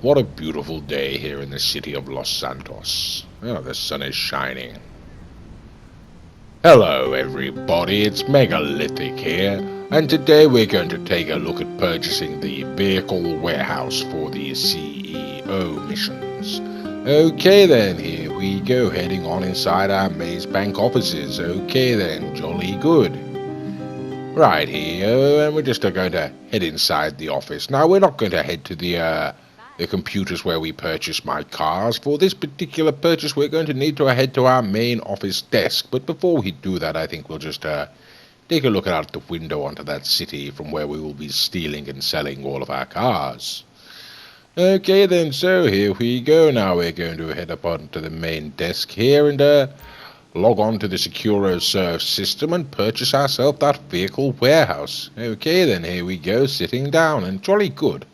What a beautiful day here in the city of Los Santos. Oh, the sun is shining. Hello everybody, it's Megalithic here, and today we're going to take a look at purchasing the vehicle warehouse for the CEO missions. Okay then, here we go, heading on inside our Maze Bank offices. Okay then, jolly good. Right here, and we're just going to head inside the office. Now, we're not going to head to the computers where we purchase my cars. For this particular purchase, we're going to need to head to our main office desk. But before we do that, I think we'll just take a look out the window onto that city from where we will be stealing and selling all of our cars. Okay then, so here we go. Now we're going to head up onto the main desk here and log on to the SecuroServe system and purchase ourselves that vehicle warehouse. Okay then, here we go, sitting down, and jolly good.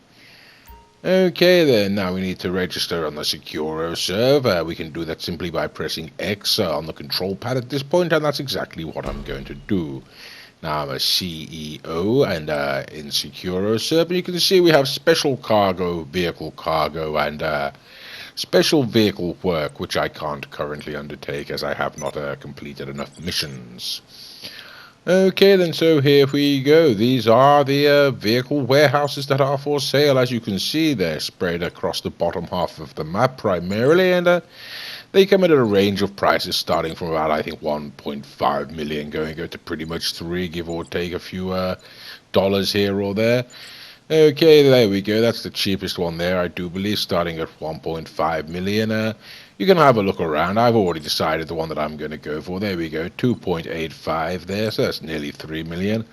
Okay then, now we need to register on the SecuroServe. We can do that simply by pressing X on the control pad at this point, and that's exactly what I'm going to do. Now I'm a CEO and in SecuroServe, and you can see we have special cargo, vehicle cargo, and special vehicle work, which I can't currently undertake as I have not completed enough missions. Okay then, so here we go. These are the vehicle warehouses that are for sale. As you can see, they're spread across the bottom half of the map primarily, and they come at a range of prices starting from about, I think, 1.5 million going to pretty much 3, give or take a few dollars here or there. Okay, there we go. That's the cheapest one there, I do believe, starting at 1.5 million. You can have a look around. I've already decided the one that I'm going to go for. There we go, 2.85 there, so that's nearly 3 million.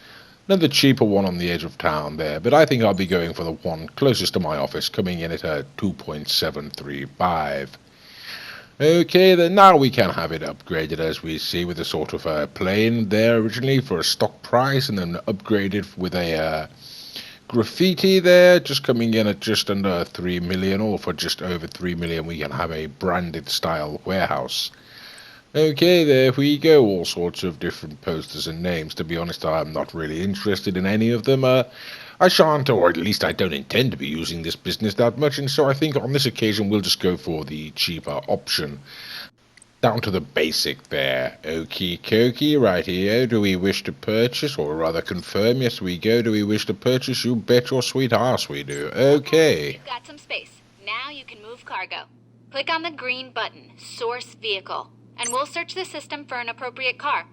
Another cheaper one on the edge of town there, but I think I'll be going for the one closest to my office, coming in at 2.735. Okay, then now we can have it upgraded as we see with a sort of plane there originally for a stock price, and then upgraded with a graffiti there, just coming in at just under 3 million, or for just over 3 million we can have a branded style warehouse. Okay, there we go, all sorts of different posters and names. To be honest, I'm not really interested in any of them. I shan't, or at least I don't intend to be using this business that much, and so I think on this occasion we'll just go for the cheaper option. Down to the basic there. Okie dokie, right here. Do we wish to purchase, or rather confirm? Yes, we go. Do we wish to purchase? You bet your sweet ass we do. Okay. You've got some space. Now you can move cargo. Click on the green button, Source Vehicle, and we'll search the system for an appropriate car.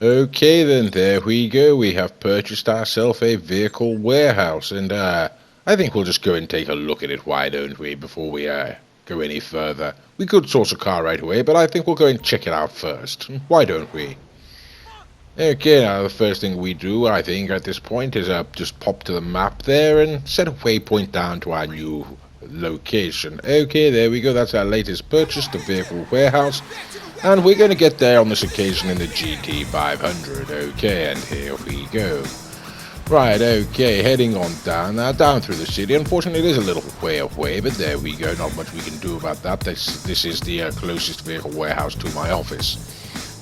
Okay then, there we go. We have purchased ourselves a vehicle warehouse, and I think we'll just go and take a look at it, why don't we, before we go any further. We could source a car right away, but I think we'll go and check it out first. Why don't we? Okay, now the first thing we do, I think, at this point is just pop to the map there and set a waypoint down to our new location. Okay, there we go. That's our latest purchase, the vehicle warehouse. And we're going to get there on this occasion in the GT500. Okay, and here we go. Right, okay, heading on down now, down through the city. Unfortunately, it is a little way away, but there we go. Not much we can do about that. This is the closest vehicle warehouse to my office.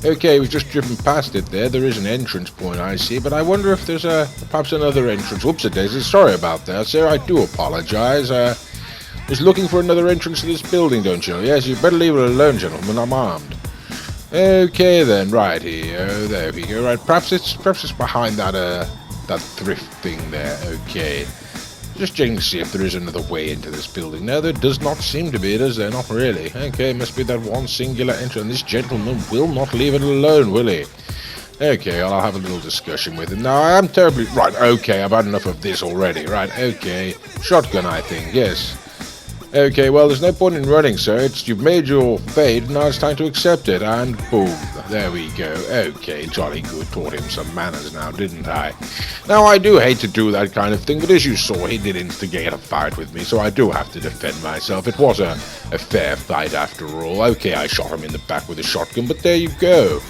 Okay, we've just driven past it there. There is an entrance point, I see, but I wonder if there's perhaps another entrance. Whoops-a-daisy, sorry about that, sir. I do apologize. Just looking for another entrance to this building, don't you? Yes, you better leave it alone, gentlemen. I'm armed. Okay, then, right here. There we go. Right, perhaps it's behind that thrift thing there. Okay, just checking to see if there is another way into this building. No, there does not seem to be, does there? Not really. Okay, must be that one singular entrance. This gentleman will not leave it alone, will he? Okay, I'll have a little discussion with him. Now, I am terribly... Right, okay, I've had enough of this already. Right, okay. Shotgun, I think, yes. Okay, well, there's no point in running, sir. You've made your fate, now it's time to accept it. And boom, there we go. Okay, jolly good. Taught him some manners now, didn't I? Now, I do hate to do that kind of thing, but as you saw, he did instigate a fight with me, so I do have to defend myself. It was a fair fight after all. Okay, I shot him in the back with a shotgun, but there you go.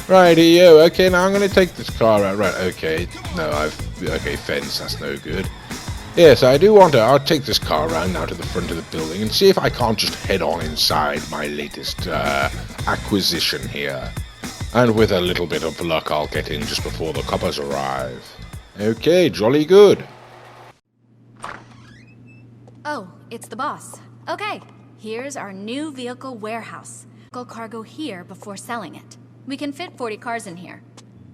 Righty-o. Okay, now I'm going to take this car out. Right, okay. No, okay, fence, that's no good. Yes, I do want to. I'll take this car around now to the front of the building and see if I can't just head on inside my latest acquisition here. And with a little bit of luck, I'll get in just before the coppers arrive. Okay, jolly good. Oh, it's the boss. Okay, here's our new vehicle warehouse. Go cargo here before selling it. We can fit 40 cars in here.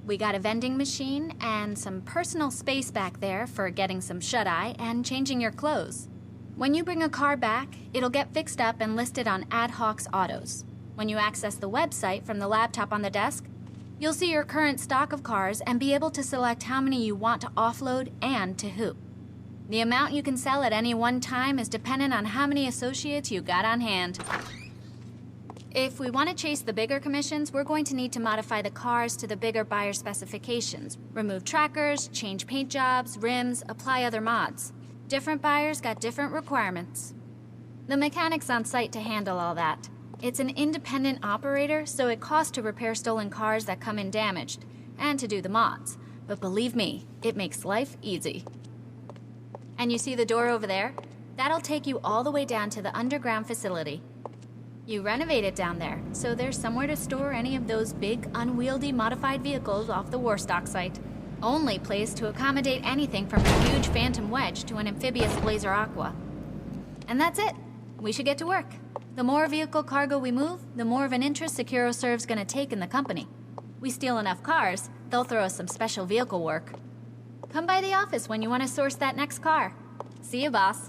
We got a vending machine and some personal space back there for getting some shut-eye and changing your clothes. When you bring a car back, it'll get fixed up and listed on AdHocs Autos. When you access the website from the laptop on the desk, you'll see your current stock of cars and be able to select how many you want to offload and to who. The amount you can sell at any one time is dependent on how many associates you got on hand. If we want to chase the bigger commissions, we're going to need to modify the cars to the bigger buyer specifications, remove trackers, change paint jobs, rims, apply other mods. Different buyers got different requirements. The mechanic's on site to handle all that. It's an independent operator, so it costs to repair stolen cars that come in damaged, and to do the mods. But believe me, it makes life easy. And you see the door over there? That'll take you all the way down to the underground facility. You renovate it down there, so there's somewhere to store any of those big, unwieldy modified vehicles off the Warstock site. Only place to accommodate anything from a huge Phantom Wedge to an amphibious Blazer Aqua. And that's it. We should get to work. The more vehicle cargo we move, the more of an interest SecuroServe's gonna take in the company. We steal enough cars, they'll throw us some special vehicle work. Come by the office when you want to source that next car. See you, boss.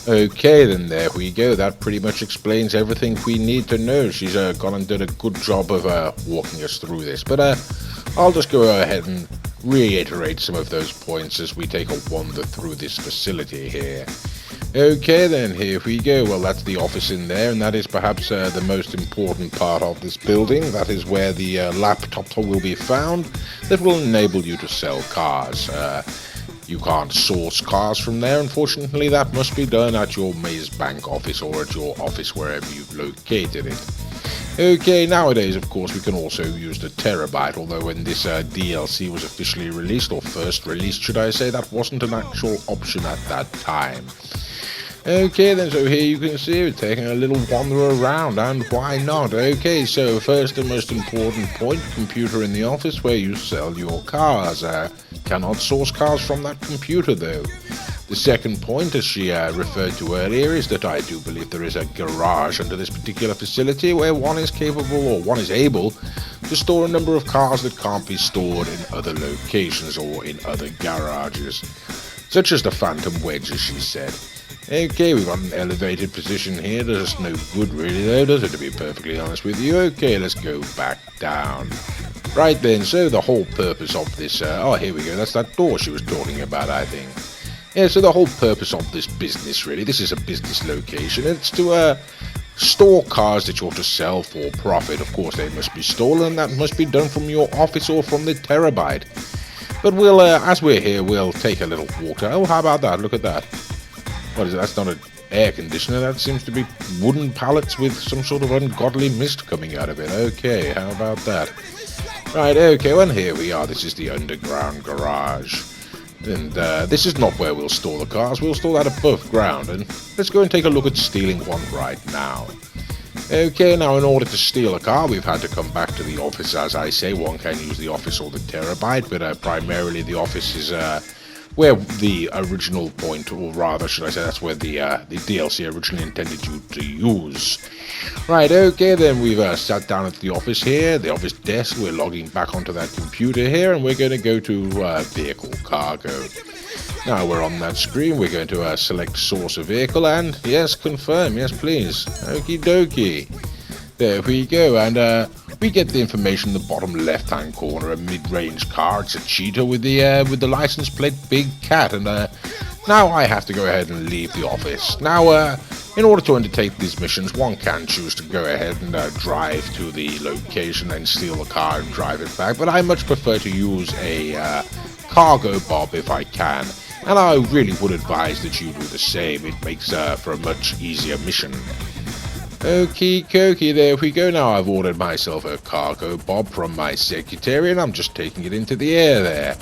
Okay, then there we go. That pretty much explains everything we need to know. She's gone and done a good job of walking us through this. But I'll just go ahead and reiterate some of those points as we take a wander through this facility here. Okay, then here we go. Well, that's the office in there, and that is perhaps the most important part of this building. That is where the laptop will be found that will enable you to sell cars. You can't source cars from there, unfortunately. That must be done at your Maze Bank office or at your office wherever you've located it. Okay, nowadays, of course, we can also use the Terabyte, although when this DLC was officially released, or first released, should I say, that wasn't an actual option at that time. Okay, then, so here you can see we're taking a little wander around, and why not? Okay, so first and most important point, computer in the office where you sell your cars. Cannot source cars from that computer, though. The second point, as she referred to earlier, is that I do believe there is a garage under this particular facility where one is capable, or one is able, to store a number of cars that can't be stored in other locations or in other garages, such as the Phantom Wedge, as she said. Okay, we've got an elevated position here. Does us no good, really, though, does it, to be perfectly honest with you? Okay, let's go back down. Right then, so the whole purpose of this... oh, here we go. That's that door she was talking about, I think. Yeah, so the whole purpose of this business, really, this is a business location. It's to store cars that you're to sell for profit. Of course, they must be stolen. That must be done from your office or from the Terabyte. But we'll, as we're here, we'll take a little walk. Oh, how about that? Look at that. What is it? That's not an air conditioner. That seems to be wooden pallets with some sort of ungodly mist coming out of it. Okay, how about that? Right, okay, well, here we are. This is the underground garage. And this is not where we'll store the cars. We'll store that above ground. And let's go and take a look at stealing one right now. Okay, now in order to steal a car, we've had to come back to the office. As I say, one can use the office or the Terabyte, but primarily the office is where the original point, or rather, should I say, that's where the DLC originally intended you to use. Right, okay, then we've sat down at the office here, the office desk. We're logging back onto that computer here, and we're going to go to vehicle cargo. Now we're on that screen, we're going to select source of vehicle, and yes, confirm, yes please. Okie dokie. There we go, and we get the information in the bottom left-hand corner, a mid-range car. It's a Cheetah with the license plate Big Cat, and now I have to go ahead and leave the office. Now, in order to undertake these missions, one can choose to go ahead and drive to the location and steal the car and drive it back, but I much prefer to use a cargo bob if I can, and I really would advise that you do the same. It makes for a much easier mission. Okie dokie, there we go. Now I've ordered myself a cargo bob from my secretary, and I'm just taking it into the air there.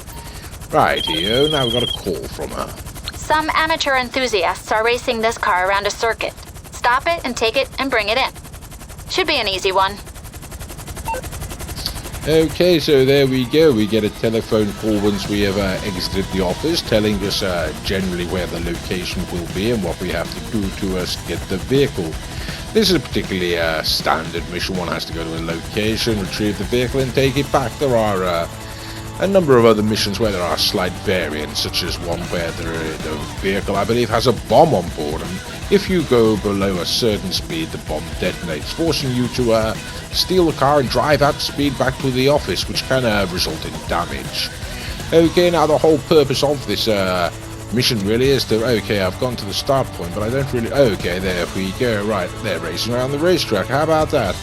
Rightio, now we've got a call from her. Some amateur enthusiasts are racing this car around a circuit. Stop it and take it and bring it in. Should be an easy one. Okay, so there we go. We get a telephone call once we have exited the office, telling us generally where the location will be and what we have to do to get the vehicle. This is a particularly standard mission. One has to go to a location, retrieve the vehicle, and take it back. There are a number of other missions where there are slight variants, such as one where the vehicle, I believe, has a bomb on board, and if you go below a certain speed, the bomb detonates, forcing you to steal the car and drive at speed back to the office, which can result in damage. Okay, now the whole purpose of this mission really is to, okay, I've gone to the start point, but I don't really, okay, there we go, right, they're racing around the racetrack, how about that?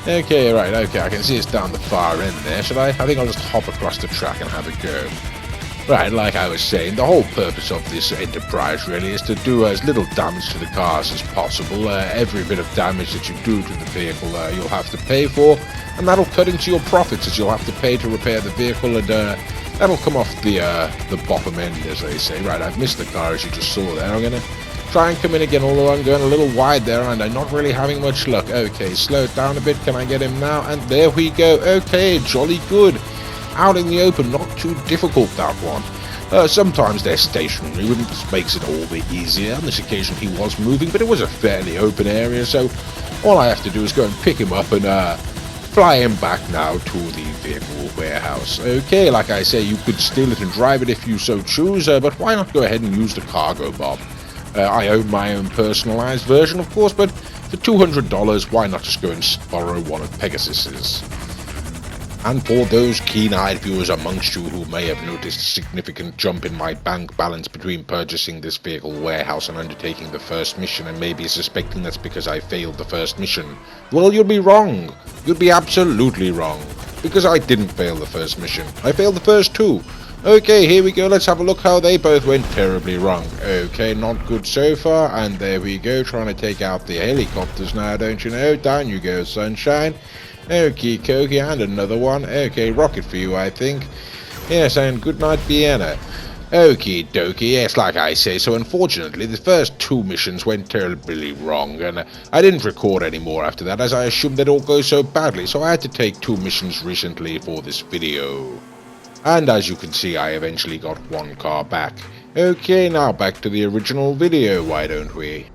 Okay, right, okay, I can see it's down the far end there, should I? I think I'll just hop across the track and have a go. Right, like I was saying, the whole purpose of this enterprise really is to do as little damage to the cars as possible. Every bit of damage that you do to the vehicle you'll have to pay for, and that'll cut into your profits as you'll have to pay to repair the vehicle, and that'll come off the bottom end, as they say. Right, I've missed the car as you just saw there. I'm going to try and come in again, although I'm going a little wide there and I'm not really having much luck. Okay, slow it down a bit. Can I get him now? And there we go. Okay, jolly good. Out in the open, not too difficult, that one. Sometimes they're stationary, which makes it all the easier. On this occasion he was moving, but it was a fairly open area, so all I have to do is go and pick him up and fly him back now to the vehicle warehouse. Okay, like I say, you could steal it and drive it if you so choose, but why not go ahead and use the cargo bomb? I own my own personalized version, of course, but for $200, why not just go and borrow one of Pegasus's? And for those keen-eyed viewers amongst you who may have noticed a significant jump in my bank balance between purchasing this vehicle warehouse and undertaking the first mission, and maybe suspecting that's because I failed the first mission, well, you'd be wrong. You'd be absolutely wrong. Because I didn't fail the first mission. I failed the first two. Okay, here we go. Let's have a look how they both went terribly wrong. Okay, not good so far. And there we go, trying to take out the helicopters now, don't you know? Down you go, sunshine. Okie dokie, and another one. Okay, rocket for you, I think. Yes, and good night, Vienna. Okie dokie, yes, like I say, so unfortunately the first two missions went terribly wrong, and I didn't record any more after that, as I assumed they'd all go so badly, so I had to take 2 missions recently for this video. And as you can see, I eventually got 1 car back. Okay, now back to the original video, why don't we?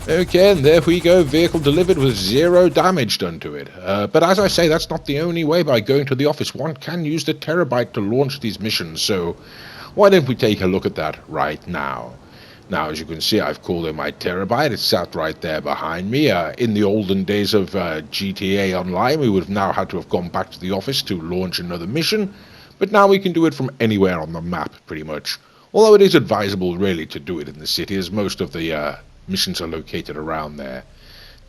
Okay, and there we go, vehicle delivered with 0 damage done to it. But as I say, that's not the only way. By going to the office, one can use the Terabyte to launch these missions, so why don't we take a look at that right now? Now, as you can see, I've called in my Terabyte. It's sat right there behind me. In the olden days of GTA Online, we would have now had to have gone back to the office to launch another mission, but now we can do it from anywhere on the map, pretty much. Although it is advisable, really, to do it in the city, as most of the missions are located around there.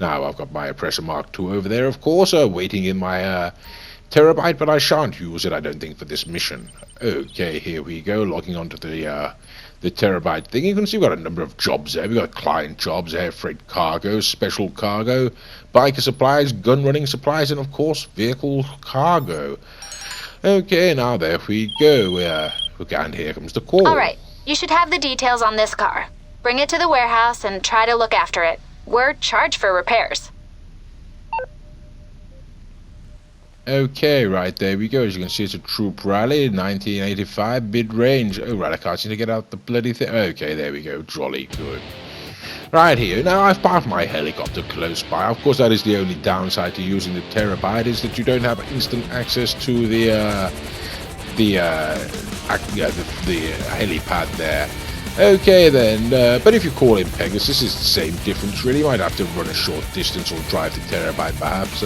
Now, I've got my Oppressor Mark II over there, of course, waiting in my Terabyte, but I shan't use it, I don't think, for this mission. Okay, here we go, logging onto the Terabyte thing. You can see we've got a number of jobs there. We've got client jobs, air freight cargo, special cargo, biker supplies, gun running supplies, and of course, vehicle cargo. Okay, now there we go. And here comes the call. Alright, you should have the details on this car. Bring it to the warehouse and try to look after it. We're charged for repairs. Okay, right, there we go. As you can see, it's a Troop Rally, 1985, mid-range. Oh, right, I can't seem to get out the bloody thing. Okay, there we go. Jolly good. Right here. Now, I've parked my helicopter close by. Of course, that is the only downside to using the Terabyte, is that you don't have instant access to the helipad there. Okay then, but if you call in Pegasus, it's the same difference really. You might have to run a short distance or drive the Terabyte perhaps.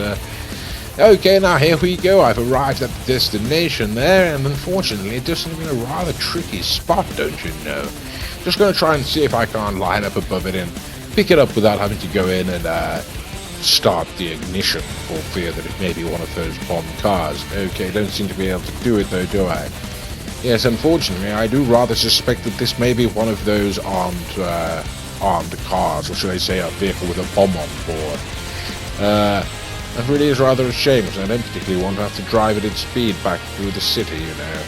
Okay, now here we go. I've arrived at the destination there, and unfortunately it does seem in a rather tricky spot, don't you know. Just going to try and see if I can't line up above it and pick it up without having to go in and start the ignition for fear that it may be one of those bomb cars. Okay, don't seem to be able to do it though, do I? Yes, unfortunately, I do rather suspect that this may be one of those armed cars, or should I say a vehicle with a bomb on board. That really is rather a shame, because I don't particularly want to have to drive at its speed back through the city, you know.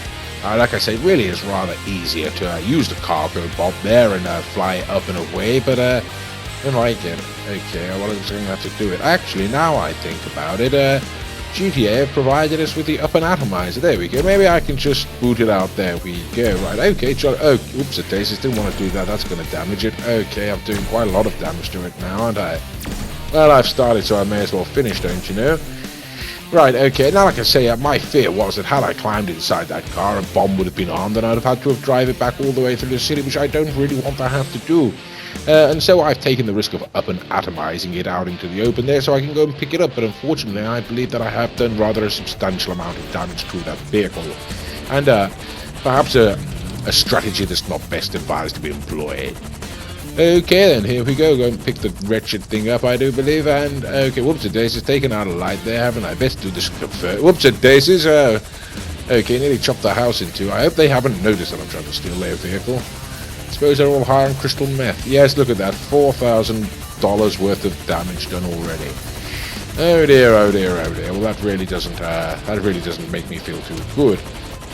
Like I say, it really is rather easier to use the cargo bomb there and fly up and away, but I don't like it. Okay, well, I'm going to have to do it. Actually, now I think about it, GTA have provided us with the up and atomizer. There we go. Maybe I can just boot it out. There we go. Right, okay, oh, oops, it daisies. Didn't want to do that. That's going to damage it. Okay, I'm doing quite a lot of damage to it now, aren't I? Well, I've started, so I may as well finish, don't you know? Right, okay, now like I say, my fear was that had I climbed inside that car, a bomb would have been armed, and I'd have had to drive it back all the way through the city, which I don't really want to have to do. And so I've taken the risk of up and atomizing it out into the open there so I can go and pick it up, but unfortunately I believe that I have done rather a substantial amount of damage to that vehicle. And perhaps a strategy that's not best advised to be employed. Okay then, here we go. Go and pick the wretched thing up, I do believe, and okay, whoops-a-daisies, taken out a light there, haven't I? Best do this first. Whoops-a-daisies, okay, nearly chopped the house in two. I hope they haven't noticed that I'm trying to steal their vehicle. I suppose they're all high on crystal meth. Yes, look at that, $4,000 worth of damage done already. Oh dear, oh dear, oh dear. Well, that really doesn't make me feel too good.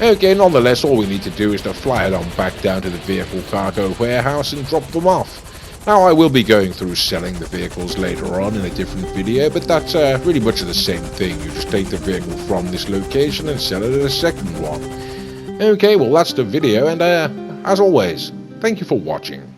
Okay, nonetheless, all we need to do is to fly it on back down to the vehicle cargo warehouse and drop them off. Now, I will be going through selling the vehicles later on in a different video, but that's really much of the same thing. You just take the vehicle from this location and sell it at a second one. Okay, well, that's the video, and as always, thank you for watching.